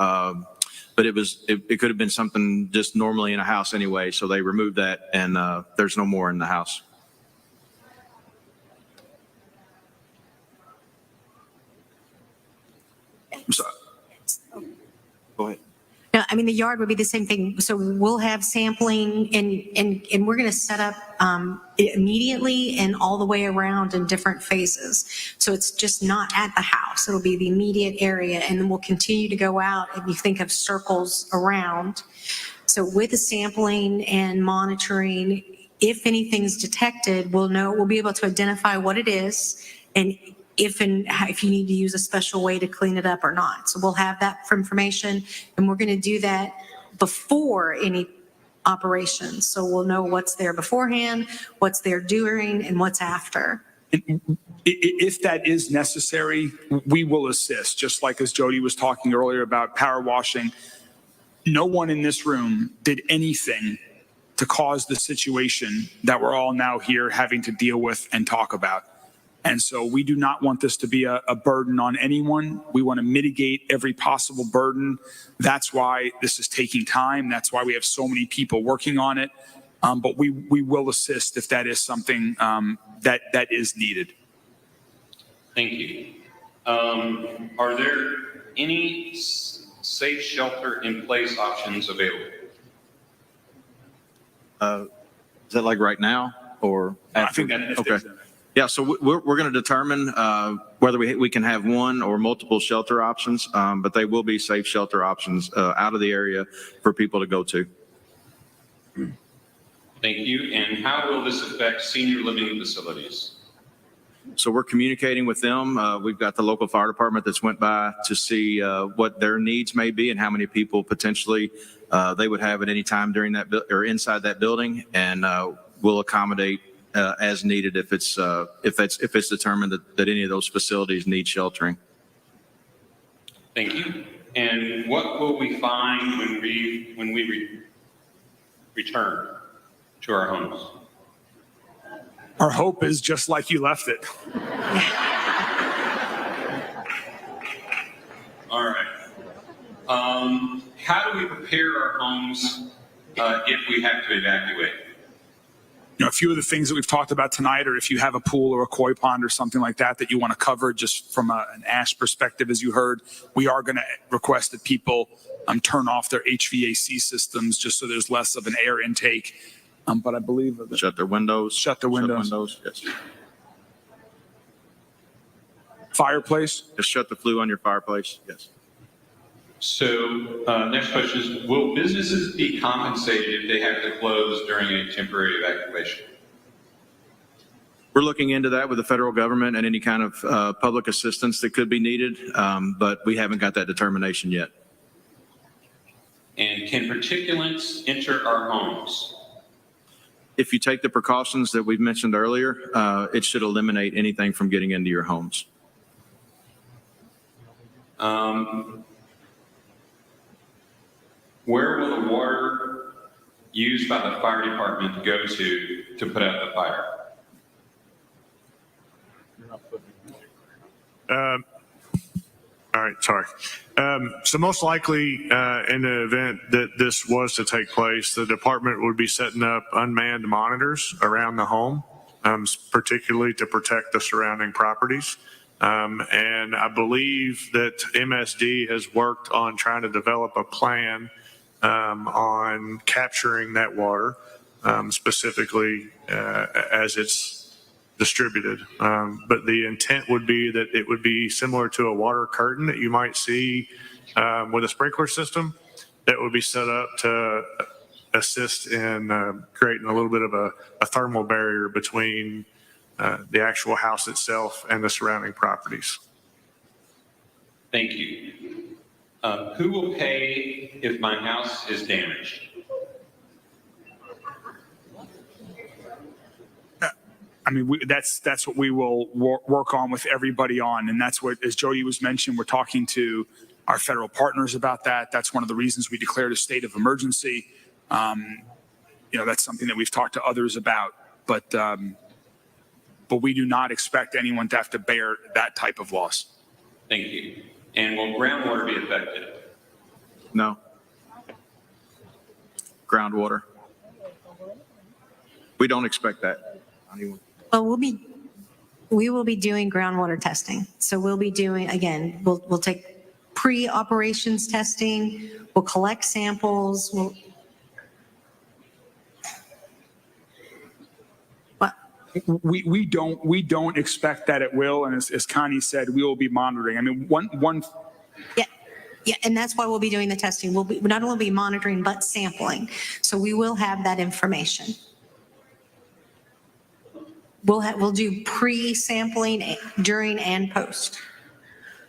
Speaker 11: but it could have been something just normally in a house anyway. So they removed that, and there's no more in the house. I'm sorry. Go ahead.
Speaker 13: No, I mean, the yard would be the same thing. So we'll have sampling and we're going to set up immediately and all the way around in different phases. So it's just not at the house. It'll be the immediate area. And then we'll continue to go out if you think of circles around. So with the sampling and monitoring, if anything's detected, we'll be able to identify what it is and if you need to use a special way to clean it up or not. So we'll have that information, and we're going to do that before any operations. So we'll know what's there beforehand, what's there during, and what's after.
Speaker 1: If that is necessary, we will assist, just like as Jody was talking earlier about power washing. No one in this room did anything to cause the situation that we're all now here having to deal with and talk about. And so we do not want this to be a burden on anyone. We want to mitigate every possible burden. That's why this is taking time. That's why we have so many people working on it. But we will assist if that is something that is needed.
Speaker 8: Thank you. Are there any safe shelter in place options available?
Speaker 11: Is that like right now or after?
Speaker 1: I think that
Speaker 11: Okay. Yeah, so we're going to determine whether we can have one or multiple shelter options, but they will be safe shelter options out of the area for people to go to.
Speaker 8: Thank you. And how will this affect senior living facilities?
Speaker 11: So we're communicating with them. We've got the local fire department that's went by to see what their needs may be and how many people potentially they would have at any time during that or inside that building, and we'll accommodate as needed if it's determined that any of those facilities need sheltering.
Speaker 8: Thank you. And what will we find when we return to our homes?
Speaker 1: Our hope is just like you left it.
Speaker 8: All right. How do we prepare our homes if we have to evacuate?
Speaker 1: A few of the things that we've talked about tonight, or if you have a pool or a koi pond or something like that you want to cover just from an ash perspective, as you heard, we are going to request that people turn off their HVAC systems just so there's less of an air intake. But I believe that
Speaker 11: Shut their windows.
Speaker 1: Shut the windows.
Speaker 11: Yes.
Speaker 1: Fireplace.
Speaker 11: Just shut the flue on your fireplace. Yes.
Speaker 8: So next question is, will businesses be compensated if they have to close during a temporary evacuation?
Speaker 11: We're looking into that with the federal government and any kind of public assistance that could be needed, but we haven't got that determination yet.
Speaker 8: And can particulates enter our homes?
Speaker 11: If you take the precautions that we've mentioned earlier, it should eliminate anything from getting into your homes.
Speaker 8: Where will the water used by the fire department go to put out the fire?
Speaker 10: All right, sorry. So most likely, in the event that this was to take place, the department would be setting up unmanned monitors around the home, particularly to protect the surrounding properties. And I believe that MSD has worked on trying to develop a plan on capturing that water, specifically as it's distributed. But the intent would be that it would be similar to a water curtain that you might see with a sprinkler system that would be set up to assist in creating a little bit of a thermal barrier between the actual house itself and the surrounding properties.
Speaker 8: Thank you. Who will pay if my house is damaged?
Speaker 1: I mean, that's what we will work on with everybody on. And that's what, as Jody was mentioning, we're talking to our federal partners about that. That's one of the reasons we declared a state of emergency. That's something that we've talked to others about. But we do not expect anyone to have to bear that type of loss.
Speaker 8: Thank you. And will groundwater be affected?
Speaker 11: No. groundwater. We don't expect that.
Speaker 13: Well, we will be doing groundwater testing. So we'll be doing, again, we'll take pre-operations testing, we'll collect samples,
Speaker 1: We don't expect that it will, and as Connie said, we will be monitoring. I mean, one.
Speaker 13: Yeah, and that's why we'll be doing the testing. We'll not only be monitoring, but sampling. So we will have that information. We'll do pre-sampling during and post.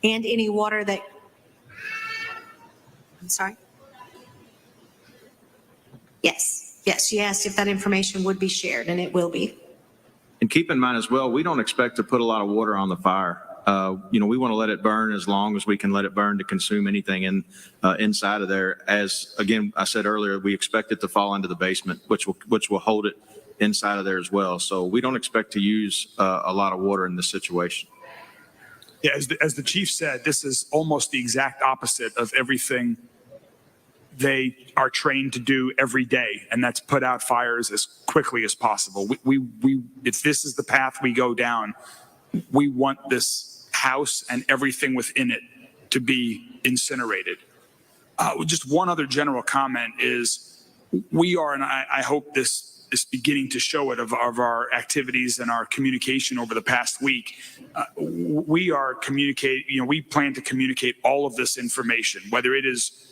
Speaker 13: And any water that, I'm sorry? Yes, she asked if that information would be shared, and it will be.
Speaker 11: And keep in mind as well, we don't expect to put a lot of water on the fire. We want to let it burn as long as we can let it burn to consume anything inside of there. As again, I said earlier, we expect it to fall into the basement, which will hold it inside of there as well. So we don't expect to use a lot of water in this situation.
Speaker 1: Yeah, as the chief said, this is almost the exact opposite of everything they are trained to do every day, and that's put out fires as quickly as possible. If this is the path we go down, we want this house and everything within it to be incinerated. Just one other general comment is we are, and I hope this is beginning to show it of our activities and our communication over the past week. We are communicating, we plan to communicate all of this information, whether it is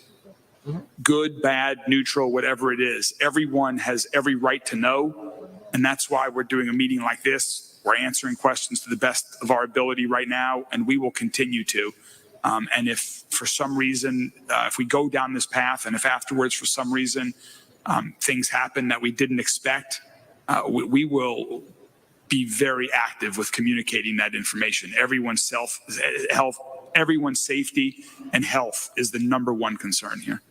Speaker 1: good, bad, neutral, whatever it is. Everyone has every right to know, and that's why we're doing a meeting like this. We're answering questions to the best of our ability right now, and we will continue to. And if for some reason, if we go down this path, and if afterwards for some reason things happen that we didn't expect, we will be very active with communicating that information. Everyone's safety and health is the number one concern here.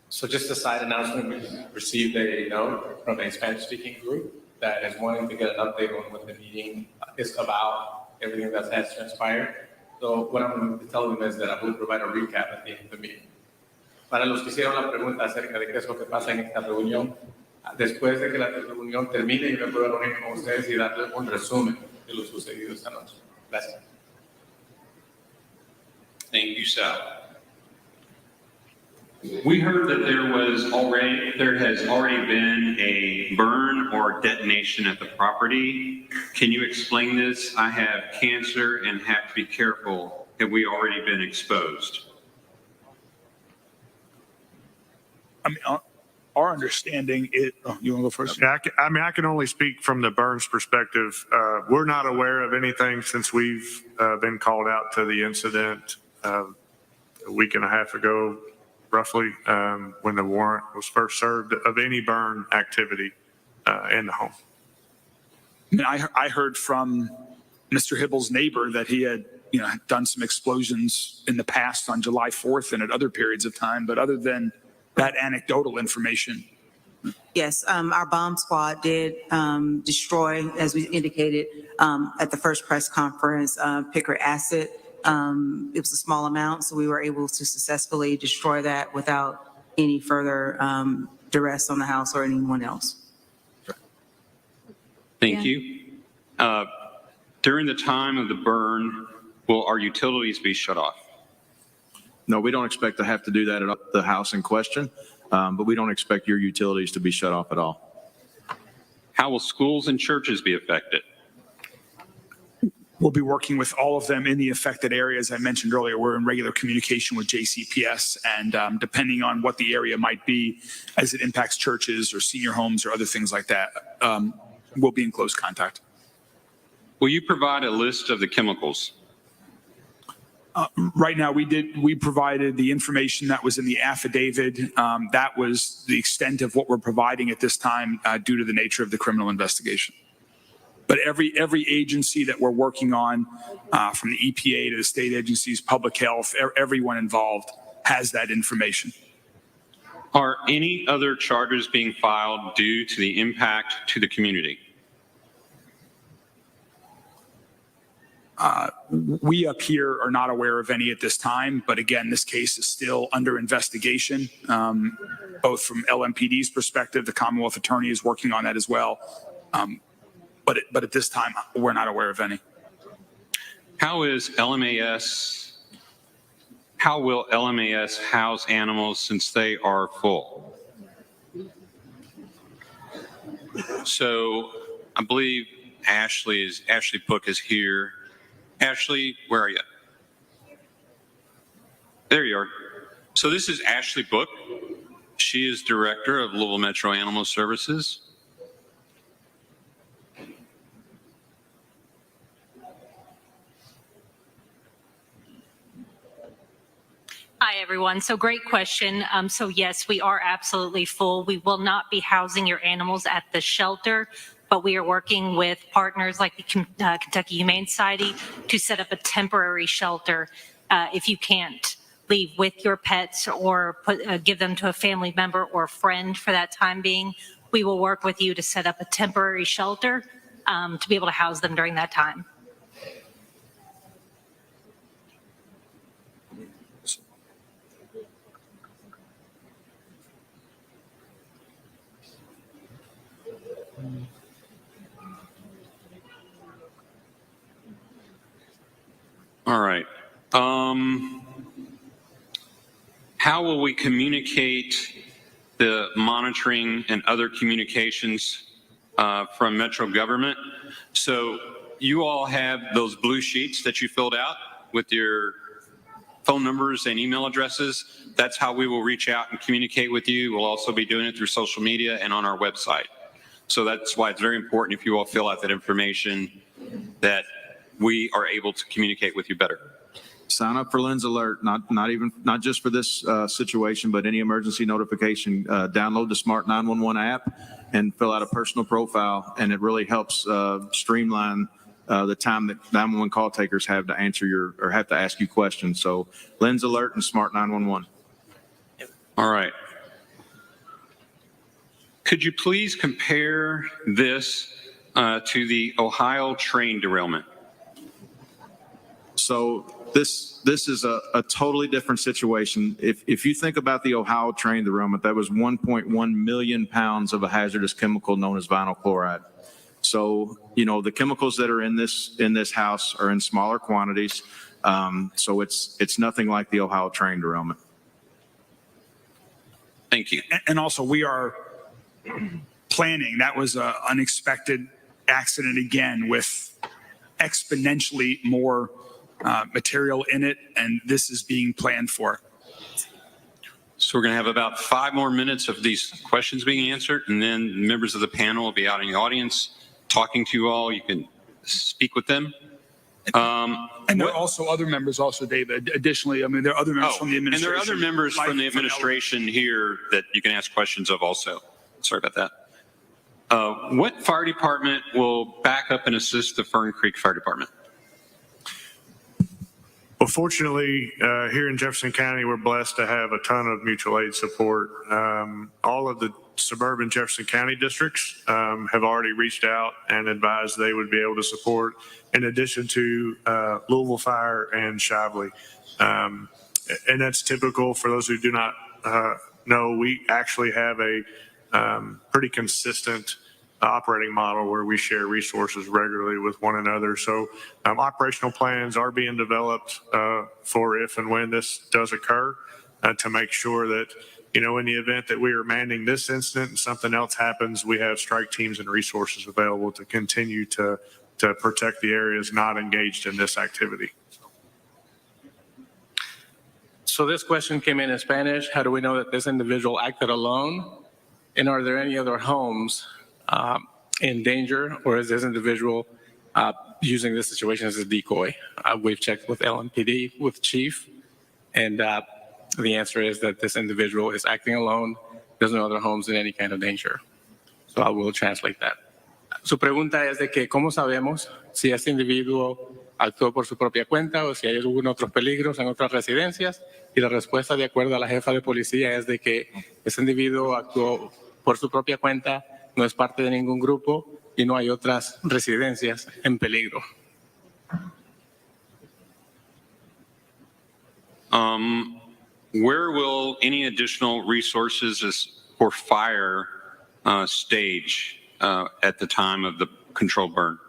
Speaker 4: So just a side announcement, we received a note from a Spanish-speaking group that is wanting to get an update on what the meeting is about, everything that has transpired. So what I'm going to tell them is that I will provide a recap at the end of the meeting. Para los que hicieron la pregunta acerca de qué es lo que pasa en esta reunión, después de que la reunión termine, yo me puedo reunir con ustedes y darles un resumen de lo sucedido esta noche. Gracias.
Speaker 8: Thank you, Sal. We heard that there has already been a burn or detonation at the property. Can you explain this? I have cancer and have to be careful. Have we already been exposed?
Speaker 1: I mean, our understanding is, you want to go first?
Speaker 10: Yeah, I can only speak from the Burns perspective. We're not aware of anything since we've been called out to the incident a week and a half ago, roughly, when the warrant was first served, of any burn activity in the home.
Speaker 1: I heard from Mr. Hibble's neighbor that he had, done some explosions in the past on July 4th and at other periods of time. But other than that anecdotal information.
Speaker 9: Yes, our bomb squad did destroy, as we indicated at the first press conference, picker acid. It was a small amount, so we were able to successfully destroy that without any further duress on the house or anyone else.
Speaker 8: Thank you. During the time of the burn, will our utilities be shut off?
Speaker 11: No, we don't expect to have to do that at the house in question, but we don't expect your utilities to be shut off at all.
Speaker 8: How will schools and churches be affected?
Speaker 1: We'll be working with all of them in the affected areas. I mentioned earlier, we're in regular communication with JCPS, and depending on what the area might be, as it impacts churches or senior homes or other things like that, we'll be in close contact.
Speaker 8: Will you provide a list of the chemicals?
Speaker 1: Right now, we provided the information that was in the affidavit. That was the extent of what we're providing at this time due to the nature of the criminal investigation. But every agency that we're working on, from the EPA to the state agencies, public health, everyone involved has that information.
Speaker 8: Are any other charges being filed due to the impact to the community?
Speaker 1: We up here are not aware of any at this time, but again, this case is still under investigation, both from LMPD's perspective, the Commonwealth Attorney is working on that as well. But at this time, we're not aware of any.
Speaker 8: How will LMAS house animals since they are full? So I believe Ashley Book is here. Ashley, where are you? There you are. So this is Ashley Book. She is director of Louisville Metro Animal Services.
Speaker 14: Hi, everyone. So great question. So yes, we are absolutely full. We will not be housing your animals at the shelter, but we are working with partners like the Kentucky Humane Society to set up a temporary shelter if you can't leave with your pets or give them to a family member or friend for that time being. We will work with you to set up a temporary shelter to be able to house them during that time.
Speaker 8: All right. How will we communicate the monitoring and other communications from Metro government? So you all have those blue sheets that you filled out with your phone numbers and email addresses. That's how we will reach out and communicate with you. We'll also be doing it through social media and on our website. So that's why it's very important if you all fill out that information that we are able to communicate with you better.
Speaker 11: Sign up for Lens Alert, not just for this situation, but any emergency notification. Download the Smart 911 app and fill out a personal profile, and it really helps streamline the time that 911 call takers have to answer or have to ask you questions. So Lens Alert and Smart 911.
Speaker 8: All right. Could you please compare this to the Ohio train derailment?
Speaker 11: So this is a totally different situation. If you think about the Ohio train derailment, that was 1.1 million pounds of a hazardous chemical known as vinyl chloride. So, you know, the chemicals that are in this house are in smaller quantities. So it's nothing like the Ohio train derailment.
Speaker 8: Thank you.
Speaker 1: And also, we are planning. That was an unexpected accident again with exponentially more material in it, and this is being planned for.
Speaker 8: So we're going to have about 5 more minutes of these questions being answered, and then members of the panel will be out in the audience talking to you all. You can speak with them.
Speaker 1: And there are also other members also, David. Additionally, I mean, there are other members from the administration.
Speaker 8: And there are other members from the administration here that you can ask questions of also. Sorry about that. What fire department will back up and assist the Fern Creek Fire Department?
Speaker 10: Well, fortunately, here in Jefferson County, we're blessed to have a ton of mutual aid support. All of the suburban Jefferson County districts have already reached out and advised they would be able to support, in addition to Louisville Fire and Shively. And that's typical. For those who do not know, we actually have a pretty consistent operating model where we share resources regularly with one another. So operational plans are being developed for if and when this does occur to make sure that, you know, in the event that we are manning this incident and something else happens, we have strike teams and resources available to continue to protect the areas not engaged in this activity.
Speaker 4: So this question came in Spanish. How do we know that this individual acted alone? And are there any other homes in danger, or is this individual using this situation as a decoy? We've checked with LMPD, with Chief, and the answer is that this individual is acting alone. There's no other homes in any kind of danger. So I will translate that. Su pregunta es de que cómo sabemos si este individuo actuó por su propia cuenta o si hay algún otros peligros en otras residencias, y la respuesta de acuerdo a la jefa de policía es de que ese individuo actuó por su propia cuenta, no es parte de ningún grupo y no hay otras residencias en peligro.
Speaker 8: Where will any additional resources for fire stage at the time of the controlled burn?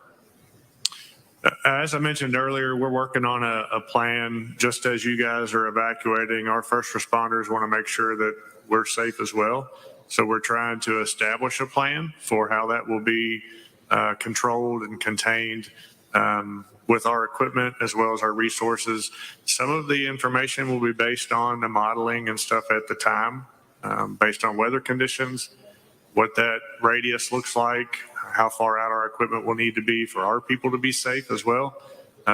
Speaker 10: As I mentioned earlier, we're working on a plan. Just as you guys are evacuating, our first responders want to make sure that we're safe as well. So we're trying to establish a plan for how that will be controlled and contained with our equipment as well as our resources. Some of the information will be based on the modeling and stuff at the time, based on weather conditions, what that radius looks like, how far out our equipment will need to be for our people to be safe as well.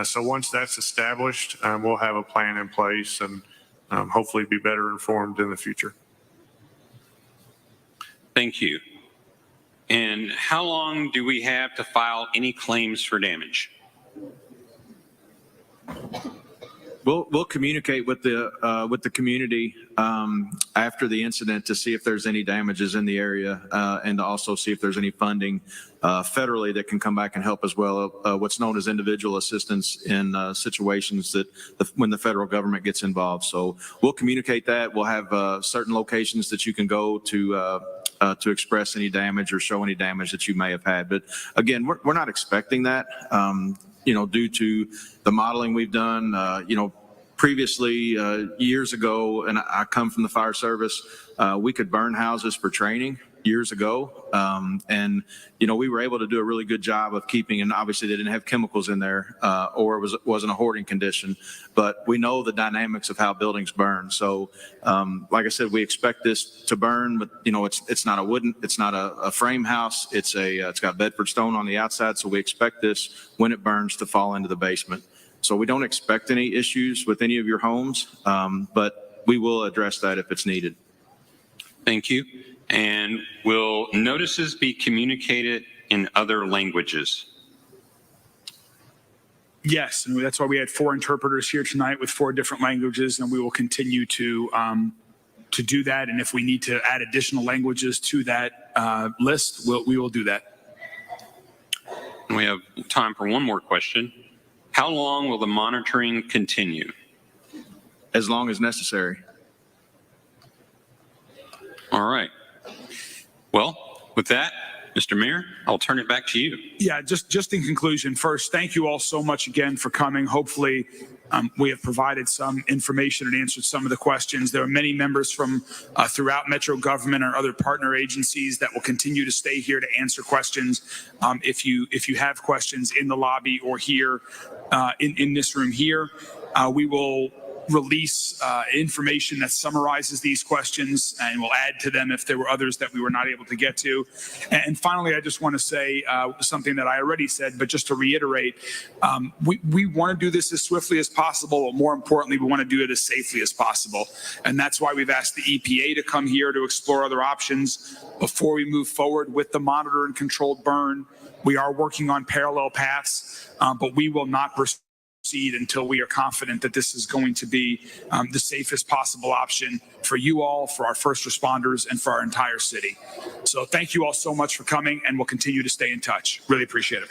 Speaker 10: So once that's established, we'll have a plan in place and hopefully be better informed in the future.
Speaker 8: Thank you. And how long do we have to file any claims for damage?
Speaker 11: We'll communicate with the community after the incident to see if there's any damages in the area and to also see if there's any funding federally that can come back and help as well. What's known as individual assistance in situations that when the federal government gets involved. So we'll communicate that. We'll have certain locations that you can go to express any damage or show any damage that you may have had. But again, we're not expecting that. Due to the modeling we've done, previously, years ago, and I come from the fire service, we could burn houses for training years ago. We were able to do a really good job of keeping, and obviously they didn't have chemicals in there or it wasn't a hoarding condition, but we know the dynamics of how buildings burn. So like I said, we expect this to burn, but it's not a frame house. It's got Bedford stone on the outside. So we expect this when it burns to fall into the basement. So we don't expect any issues with any of your homes, but we will address that if it's needed.
Speaker 8: Thank you. And will notices be communicated in other languages?
Speaker 1: Yes, and that's why we had 4 interpreters here tonight with 4 different languages, and we will continue to do that. And if we need to add additional languages to that list, we will do that.
Speaker 8: And we have time for one more question. How long will the monitoring continue?
Speaker 11: As long as necessary.
Speaker 8: All right. Well, with that, Mr. Mayor, I'll turn it back to you.
Speaker 1: Yeah, just in conclusion, first, thank you all so much again for coming. Hopefully, we have provided some information and answered some of the questions. There are many members from throughout Metro government or other partner agencies that will continue to stay here to answer questions. If you have questions in the lobby or here in this room here, we will release information that summarizes these questions, and we'll add to them if there were others that we were not able to get to. And finally, I just want to say something that I already said, but just to reiterate, we want to do this as swiftly as possible, but more importantly, we want to do it as safely as possible. And that's why we've asked the EPA to come here to explore other options before we move forward with the monitor and controlled burn. We are working on parallel paths, but we will not proceed until we are confident that this is going to be the safest possible option for you all, for our first responders, and for our entire city. So thank you all so much for coming, and we'll continue to stay in touch. Really appreciate it.